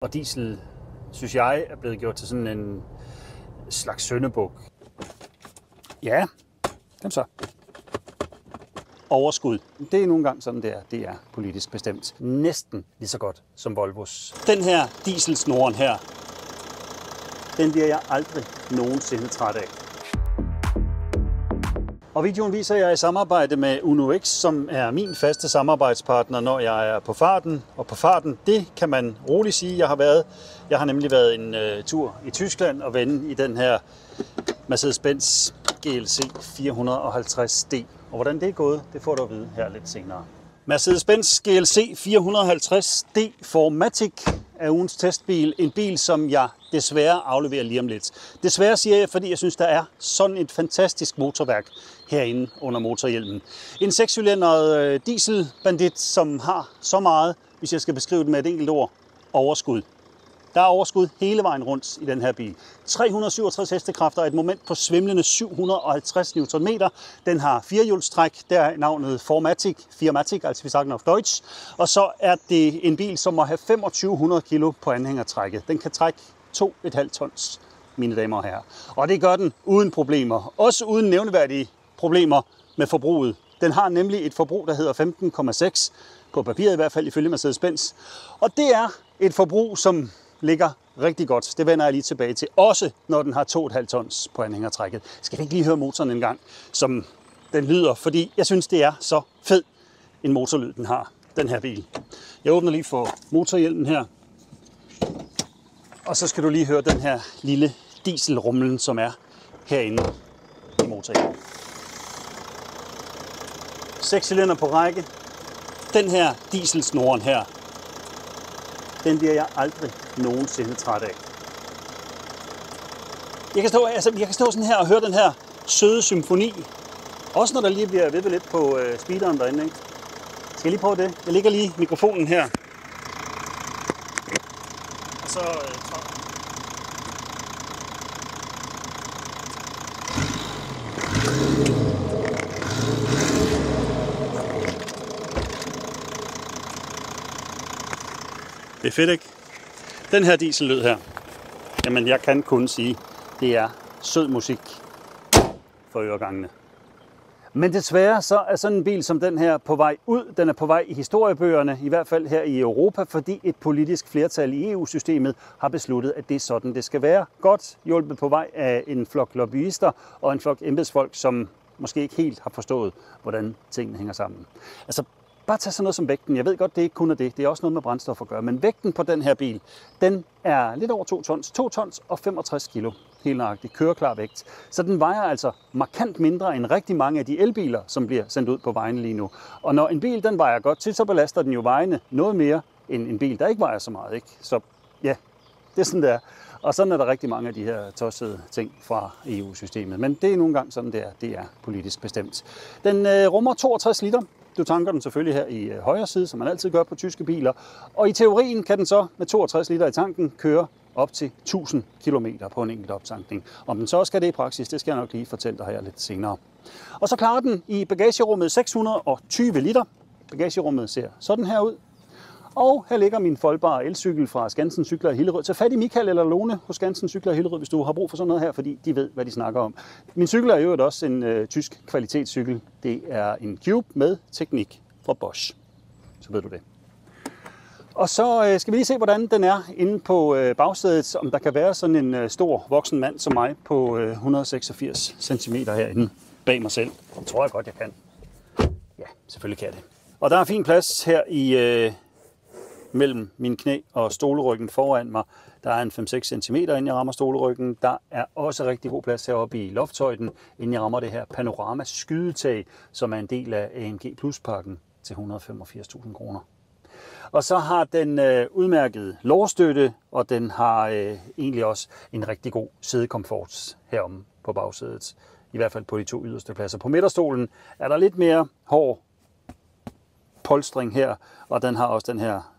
Og diesel, synes jeg, er blevet gjort til sådan en slags syndebuk. Ja, dem så. Overskud. Det er nogle gange sådan, det er politisk bestemt. Næsten lige så godt som Volvos. Den her dieselsnoren her, den bliver jeg aldrig nogensinde træt af. Og videoen viser jeg i samarbejde med UNO-X, som er min faste samarbejdspartner, når jeg er på farten. Og på farten, det kan man roligt sige, jeg har været. Jeg har nemlig været en tur i Tyskland og vende i den her Mercedes-Benz GLC 450D. Og hvordan det er gået, det får du at vide her lidt senere. Mercedes-Benz GLC 450D 4MATIC er ugens testbil. En bil, som jeg desværre afleverer lige om lidt. Desværre siger jeg, fordi jeg synes, der er sådan et fantastisk motorværk herinde under motorhjelmen. En 6-cylindret dieselbandit, som har så meget, hvis jeg skal beskrive det med et enkelt ord, overskud. Der er overskud hele vejen rundt i den her bil. 367 hestekræfter og et moment på svimlende 750 Nm. Den har firehjulstræk, der er navnet 4MATIC, altså vi sagt auf Deutsch. Og så er det en bil, som må have 2500 kg på anhængertrækket. Den kan trække 2,5 tons, mine damer og herrer. Og det gør den uden problemer. Også uden nævneværdige problemer med forbruget. Den har nemlig et forbrug, der hedder 15,6 på papiret, i hvert fald ifølge Mercedes-Benz. Og det er et forbrug, som ligger rigtig godt. Det vender jeg lige tilbage til. Også når den har 2,5 tons på anhængertrækket. Skal vi ikke lige høre motoren en gang, som den lyder? Fordi jeg synes, det er så fed en motorlyd, den har, den her bil. Jeg åbner lige for motorhjelmen her. Og så skal du lige høre den her lille dieselrumlen, som er herinde i motorhjelmen. 6 cylinder på række. Den her dieselsnoren her, den bliver jeg aldrig nogensinde træt af. Jeg kan stå sådan her og høre den her søde symfoni. Også når der lige bliver vippet lidt på speederen derinde. Ikke? Skal jeg lige prøve det? Jeg lægger lige mikrofonen her. Og så det er fedt, ikke? Den her diesellyd her, jamen jeg kan kun sige, det er sød musik for øregangene. Men desværre så er sådan en bil som den her på vej ud. Den er på vej i historiebøgerne, i hvert fald her i Europa, fordi et politisk flertal i EU-systemet har besluttet, at det er sådan, det skal være. Godt hjulpet på vej af en flok lobbyister og en flok embedsfolk, som måske ikke helt har forstået, hvordan tingene hænger sammen. Altså, bare tag sådan noget som vægten. Jeg ved godt, det ikke kun er det. Det er også noget med brændstof at gøre. Men vægten på den her bil, den er lidt over 2 tons. 2 tons og 65 kilo. Helt nøjagtigt. Køreklar vægt. Så den vejer altså markant mindre end rigtig mange af de elbiler, som bliver sendt ud på vejene lige nu. Og når en bil, den vejer godt til, så belaster den jo vejene noget mere end en bil, der ikke vejer så meget. Ikke? Så ja, det er sådan, det er. Og sådan er der rigtig mange af de her tossede ting fra EU-systemet. Men det er nogle gange sådan, det er politisk bestemt. Den rummer 62 liter. Du tanker den selvfølgelig her i højre side, som man altid gør på tyske biler. Og i teorien kan den så med 62 liter i tanken køre op til 1000 km på en enkelt optankning. Om den så skal det i praksis, det skal jeg nok lige fortælle dig her lidt senere. Og så klarer den i bagagerummet 620 liter. Bagagerummet ser sådan her ud. Og her ligger min foldbare elcykel fra Skansen Cykler i Hillerød. Tag fat i Michael eller Lone hos Skansen Cykler i Hillerød, hvis du har brug for sådan noget her, fordi de ved, hvad de snakker om. Min cykel er jo også en tysk kvalitetscykel. Det er en Cube med teknik fra Bosch. Så ved du det. Og så skal vi lige se, hvordan den er inde på bagsædet, om der kan være sådan en stor voksen mand som mig på 186 cm herinde bag mig selv. Det tror jeg godt, jeg kan. Ja, selvfølgelig kan jeg det. Og der er fin plads her i mellem min knæ og stoleryggen foran mig. Der er en 5-6 cm, inden jeg rammer stoleryggen. Der er også rigtig god plads heroppe i lofthøjden, inden jeg rammer det her panorama skydetag, som er en del af AMG Plus-pakken til 185.000 kroner. Og så har den udmærket lårstøtte, og den har egentlig også en rigtig god sædekomfort heromme på bagsædet. I hvert fald på de 2 yderste pladser. På midterstolen er der lidt mere hård polstring her, og den har også den her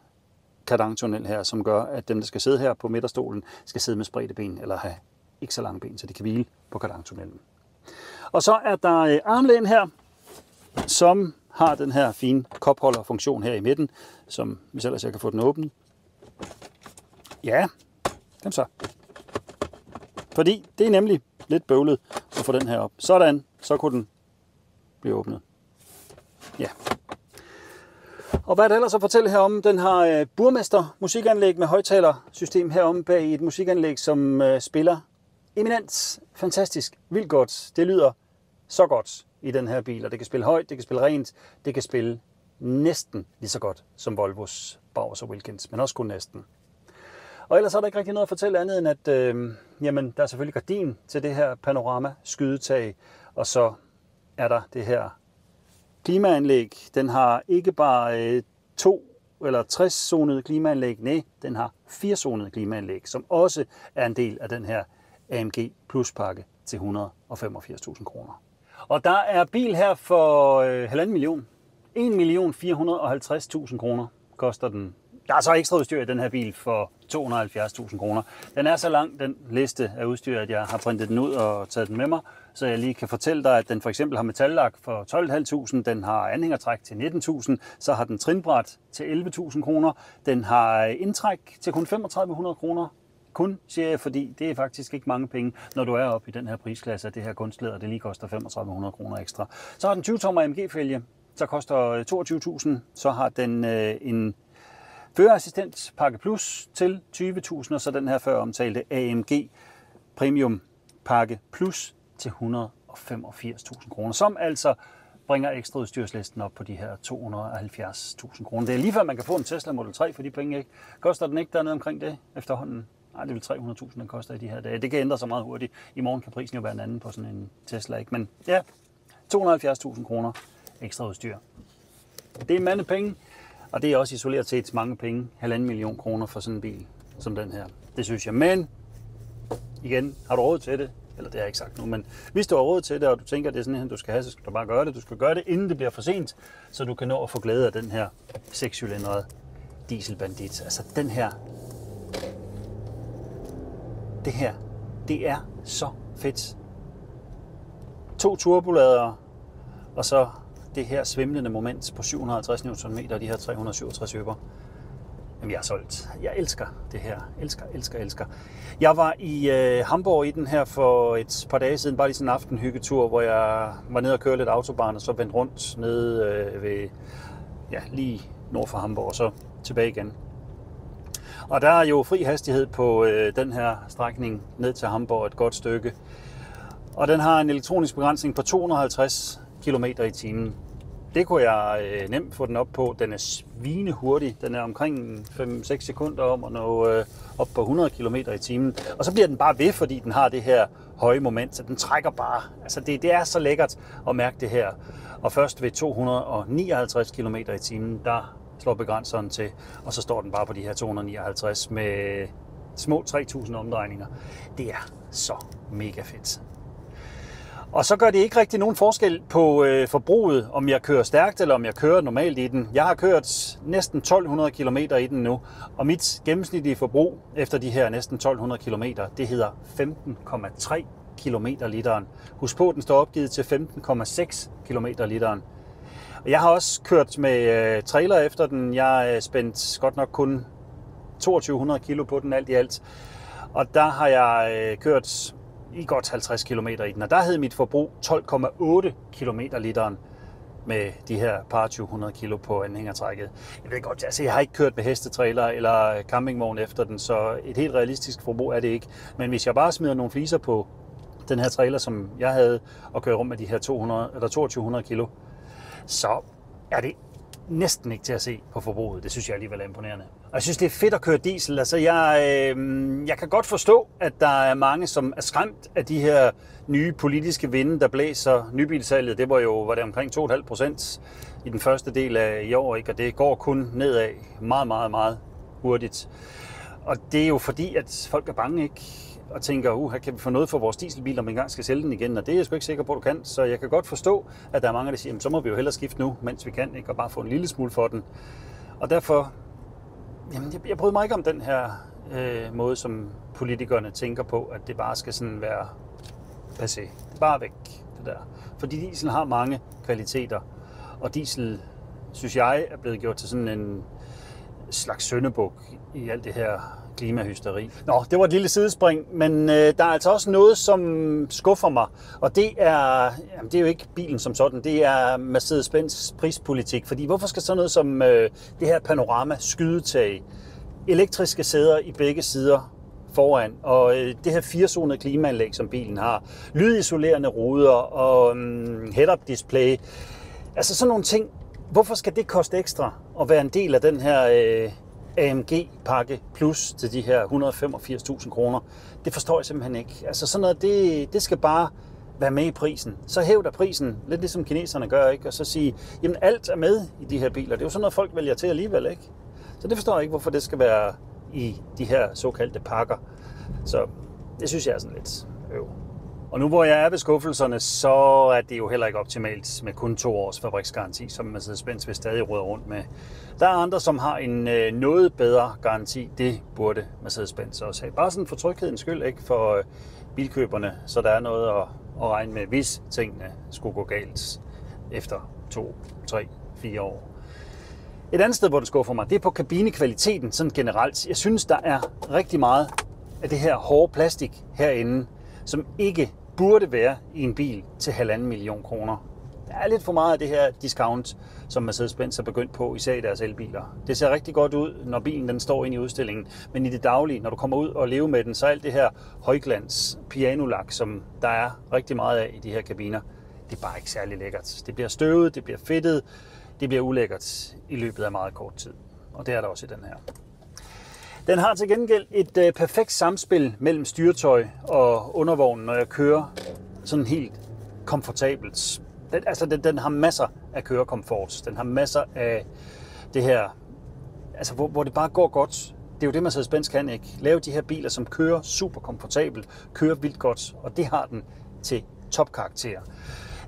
kardantunnel her, som gør, at dem, der skal sidde her på midterstolen, skal sidde med spredte ben, eller have ikke så lange ben, så de kan hvile på kardantunnelen. Og så er der armlæn her, som har den her fine kopholderfunktion her i midten, som hvis ellers jeg kan få den åben. Ja, kom så. Fordi det er nemlig lidt bøvlet at få den her op. Sådan, så kunne den blive åbnet. Ja. Og hvad er der ellers at fortælle herom? Den har Burmester musikanlæg med højtalersystem herom bag i et musikanlæg, som spiller eminent, fantastisk, vildt godt. Det lyder så godt i den her bil, og det kan spille højt, det kan spille rent, det kan spille næsten lige så godt som Volvos Bowers og Wilkins, men også kun næsten. Og ellers er der ikke rigtig noget at fortælle andet end, at jamen, der er selvfølgelig gardin til det her panorama-skydetag, og så er der det her klimaanlæg. Den har ikke bare 2 eller 60-zonet klimaanlæg, nej, den har 4-zonet klimaanlæg, som også er en del af den her AMG Plus-pakke til 185.000 kroner. Og der er bil her for 1,5 million. 1.450.000 kroner koster den. Der er så ekstra udstyr i den her bil for 270.000 kroner. Den er så lang, den liste af udstyr, at jeg har printet den ud og taget den med mig, så jeg lige kan fortælle dig, at den for eksempel har metallak for 12.500, den har anhængertræk til 19.000, så har den trinbræt til 11.000 kroner, den har indtræk til kun 3.500 kroner. Kun, siger jeg, fordi det er faktisk ikke mange penge, når du er oppe i den her prisklasse af det her kunstlæder, det lige koster 3.500 kroner ekstra. Så har den 20-tommer AMG-fælge, så koster 22.000, så har den en førerassistent pakke plus til 20.000, og så den her før omtalte AMG Premium pakke plus til 185.000 kroner, som altså bringer ekstra udstyrslisten op på de her 270.000 kroner. Det er lige før man kan få en Tesla Model 3 for de penge, ikke? Koster den ikke dernede omkring det efterhånden? Nej, det er vel 300.000, den koster i de her dage. Det kan ændre sig meget hurtigt. I morgen kan prisen jo være en anden på sådan en Tesla, ikke? Men ja, 270.000 kroner ekstra udstyr. Det er mange penge, og det er også isoleret set mange penge. 1,5 million kroner for sådan en bil som den her. Det synes jeg. Men igen, har du råd til det? Eller det har jeg ikke sagt nu, men hvis du har råd til det, og du tænker, at det er sådan en, du skal have, så skal du bare gøre det. Du skal gøre det, inden det bliver for sent, så du kan nå at få glæde af den her 6-cylindrede dieselbandit. Altså den her. Det her, det er så fedt. 2 turboladere, og så det her svimlende moment på 750 Nm og de her 367 høber. Jamen, jeg er solgt. Jeg elsker det her. Elsker. Jeg var i Hamburg i den her for et par dage siden, bare lige sådan en aftenhyggetur, hvor jeg var nede og køre lidt autobahn, og så vendte rundt nede ved, ja, lige nord for Hamburg, og så tilbage igen. Og der er jo fri hastighed på den her strækning ned til Hamburg et godt stykke. Og den har en elektronisk begrænsning på 250 km i timen. Det kunne jeg nemt få den op på. Den er svinehurtig. Den er omkring 5-6 sekunder om at nå op på 100 km i timen. Og så bliver den bare ved, fordi den har det her høje moment, så den trækker bare. Altså det er så lækkert at mærke det her. Og først ved 259 km i timen, der slår begrænseren til, og så står den bare på de her 259 med små 3.000 omdrejninger. Det er så mega fedt. Og så gør det ikke rigtig nogen forskel på forbruget, om jeg kører stærkt eller om jeg kører normalt i den. Jeg har kørt næsten 1200 km i den nu, og mit gennemsnitlige forbrug efter de her næsten 1200 km, det hedder 15,3 km literen. Husk på, at den står opgivet til 15,6 km literen. Jeg har også kørt med trailer efter den. Jeg spændt godt nok kun 2200 kilo på den alt i alt. Og der har jeg kørt i godt 50 km i den. Og der havde mit forbrug 12,8 km literen med de her par 200 kilo på anhængertrækket. Jeg ved godt, altså jeg har ikke kørt med hestetrailer eller campingvogn efter den, så et helt realistisk forbrug er det ikke. Men hvis jeg bare smider nogle fliser på den her trailer, som jeg havde, og kører rundt med de her 2200 kilo, så er det næsten ikke til at se på forbruget. Det synes jeg alligevel er imponerende. Og jeg synes, det er fedt at køre diesel. Altså, jeg kan godt forstå, at der er mange, som er skræmt af de her nye politiske vinde, der blæser. Nybilsalget, det var det omkring 2,5% i den første del af i år, ikke? Og det går kun nedad meget hurtigt. Og det er jo fordi, at folk er bange, ikke? Og tænker, her kan vi få noget for vores dieselbil, om vi engang skal sælge den igen, og det er jeg sgu ikke sikker på, du kan. Så jeg kan godt forstå, at der er mange, der siger, så må vi jo hellere skifte nu, mens vi kan, ikke? Og bare få en lille smule for den. Og derfor, jeg bryder mig ikke om den her måde, som politikerne tænker på, at det bare skal sådan være passé. Det er bare væk, det der. Fordi diesel har mange kvaliteter, og diesel, synes jeg, er blevet gjort til sådan en slags syndebuk i alt det her klimahysteri. Nå, det var et lille sidespring, men der er altså også noget, som skuffer mig, og det er jo ikke bilen som sådan, det er Mercedes-Benz prispolitik, fordi hvorfor skal sådan noget som det her panorama skydetag, elektriske sæder i begge sider foran, og det her 4-zonede klimaanlæg, som bilen har, lydisolerende ruder og head-up display, altså sådan nogle ting, hvorfor skal det koste ekstra at være en del af den her AMG-pakke plus til de her 185.000 kroner? Det forstår jeg simpelthen ikke. Altså sådan noget, det skal bare være med i prisen. Så hæv der prisen, lidt ligesom kineserne gør, ikke? Og så sige, jamen alt er med i de her biler. Det er jo sådan noget, folk vælger til alligevel, ikke? Så det forstår jeg ikke, hvorfor det skal være i de her såkaldte pakker. Så det synes jeg er sådan lidt øv. Og nu hvor jeg er ved skuffelserne, så er det jo heller ikke optimalt med kun 2 års fabriksgaranti, som Mercedes-Benz vil stadig råde rundt med. Der er andre, som har en noget bedre garanti. Det burde Mercedes-Benz også have. Bare sådan for tryghedens skyld, ikke for bilkøberne, så der er noget at regne med, hvis tingene skulle gå galt efter 2, 3, 4 år. Et andet sted, hvor det skuffer mig, det er på kabinekvaliteten sådan generelt. Jeg synes, der er rigtig meget af det her hårde plastik herinde, som ikke burde være i en bil til 1,5 million kroner. Der er lidt for meget af det her discount, som Mercedes-Benz er begyndt på, især i deres elbiler. Det ser rigtig godt ud, når bilen den står inde i udstillingen, men i det daglige, når du kommer ud og lever med den, så er alt det her højglans pianolak, som der er rigtig meget af i de her kabiner, det er bare ikke særlig lækkert. Det bliver støvet, det bliver fedtet, det bliver ulækkert i løbet af meget kort tid. Og det er der også i den her. Den har til gengæld et perfekt samspil mellem styretøj og undervognen, når jeg kører sådan helt komfortabelt. Den har masser af kørekomfort. Den har masser af det her, altså hvor det bare går godt. Det er jo det, Mercedes-Benz kan, ikke? Lave de her biler, som kører super komfortabelt, kører vildt godt, og det har den til topkarakter.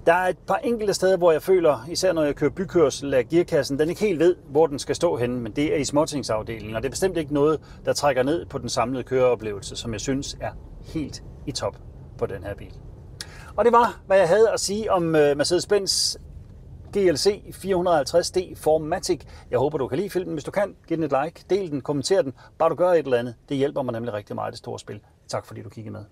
Der er et par enkelte steder, hvor jeg føler, især når jeg kører bykørsel af gearkassen, den ikke helt ved, hvor den skal stå henne, men det er i småtingsafdelingen, og det er bestemt ikke noget, der trækker ned på den samlede køreoplevelse, som jeg synes er helt i top på den her bil. Og det var, hvad jeg havde at sige om Mercedes-Benz GLC 450D 4MATIC. Jeg håber, du kan lide filmen. Hvis du kan, giv den et like, del den, kommenter den, bare du gør et eller andet. Det hjælper mig nemlig rigtig meget i det store spil. Tak fordi du kiggede med.